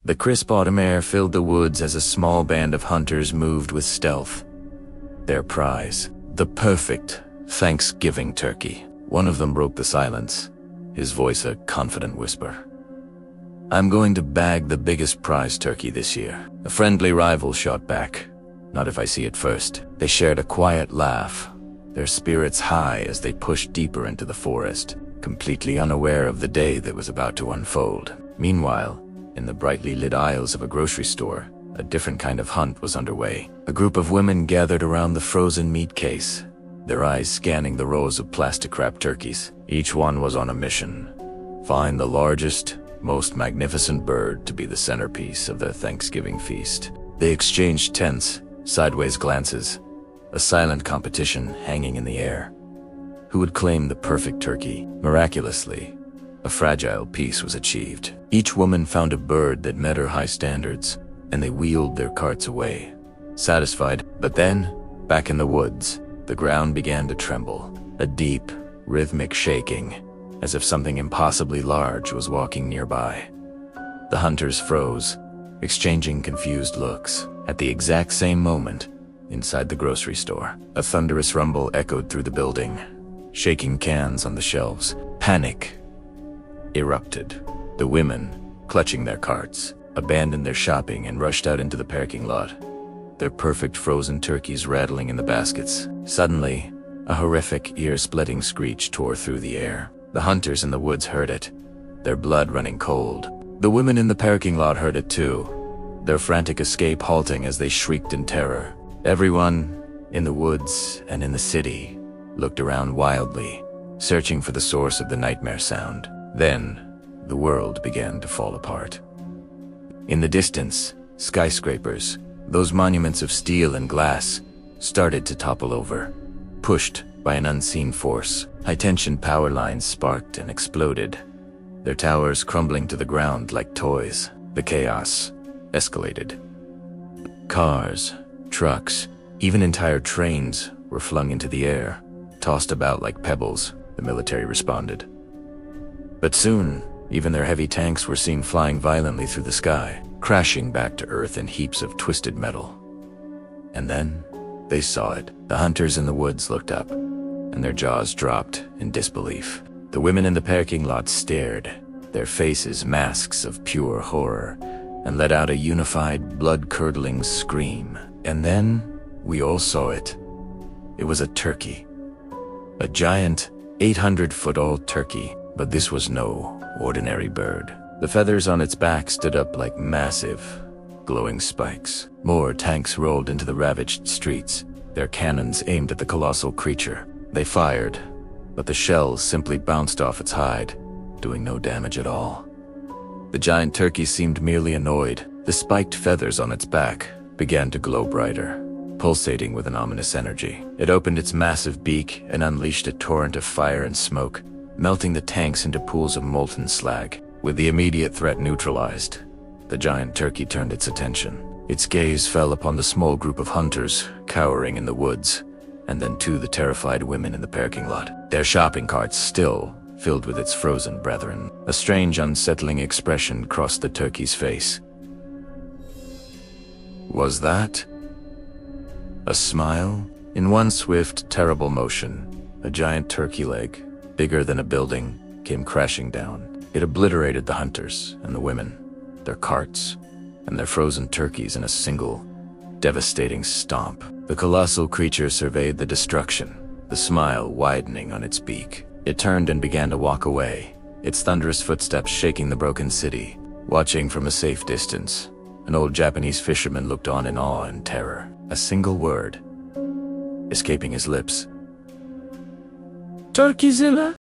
The crisp autumn air filled the woods as a small band of hunters moved with stealth. Their prize, the perfect Thanksgiving turkey. One of them broke the silence, his voice a confident whisper. "I'm going to bag the biggest prize turkey this year." A friendly rival shot back. "Not if I see it first." They shared a quiet laugh, their spirits high as they pushed deeper into the forest, completely unaware of the day that was about to unfold. Meanwhile, in the brightly lit aisles of a grocery store, a different kind of hunt was underway. A group of women gathered around the frozen meat case, their eyes scanning the rows of plastic-wrapped turkeys. Each one was on a mission: find the largest, most magnificent bird to be the centerpiece of their Thanksgiving feast. They exchanged tense, sideways glances, a silent competition hanging in the air. Who would claim the perfect turkey? Miraculously, a fragile peace was achieved. Each woman found a bird that met her high standards, and they wheeled their carts away, satisfied. But then, back in the woods, the ground began to tremble, a deep, rhythmic shaking, as if something impossibly large was walking nearby. The hunters froze, exchanging confused looks. At the exact same moment, inside the grocery store, a thunderous rumble echoed through the building, shaking cans on the shelves. Panic erupted. The women, clutching their carts, abandoned their shopping and rushed out into the parking lot, their perfect frozen turkeys rattling in the baskets. Suddenly, a horrific, ear-splitting screech tore through the air. The hunters in the woods heard it, their blood running cold. The women in the parking lot heard it too, their frantic escape halting as they shrieked in terror. Everyone, in the woods and in the city, looked around wildly, searching for the source of the nightmare sound. Then, the world began to fall apart. In the distance, skyscrapers, those monuments of steel and glass, started to topple over, pushed by an unseen force. High-tension power lines sparked and exploded, their towers crumbling to the ground like toys. The chaos escalated. Cars, trucks, even entire trains were flung into the air, tossed about like pebbles. The military responded. But soon, even their heavy tanks were seen flying violently through the sky, crashing back to earth in heaps of twisted metal. And then, they saw it. The hunters in the woods looked up, and their jaws dropped in disbelief. The women in the parking lot stared, their faces masks of pure horror, and let out a unified, blood-curdling scream. And then, we all saw it. It was a turkey. A giant, 800-foot-old turkey. But this was no ordinary bird. The feathers on its back stood up like massive, glowing spikes. More tanks rolled into the ravaged streets, their cannons aimed at the colossal creature. They fired, but the shells simply bounced off its hide, doing no damage at all. The giant turkey seemed merely annoyed. The spiked feathers on its back began to glow brighter, pulsating with an ominous energy. It opened its massive beak and unleashed a torrent of fire and smoke, melting the tanks into pools of molten slag. With the immediate threat neutralized, the giant turkey turned its attention. Its gaze fell upon the small group of hunters cowering in the woods, and then to the terrified women in the parking lot, their shopping carts still filled with its frozen brethren. A strange, unsettling expression crossed the turkey's face. Was that a smile? In one swift, terrible motion, a giant turkey leg, bigger than a building, came crashing down. It obliterated the hunters and the women, their carts, and their frozen turkeys in a single, devastating stomp. The colossal creature surveyed the destruction, the smile widening on its beak. It turned and began to walk away, its thunderous footsteps shaking the broken city. Watching from a safe distance, an old Japanese fisherman looked on in awe and terror, a single word escaping his lips. "Turkeyzilla?"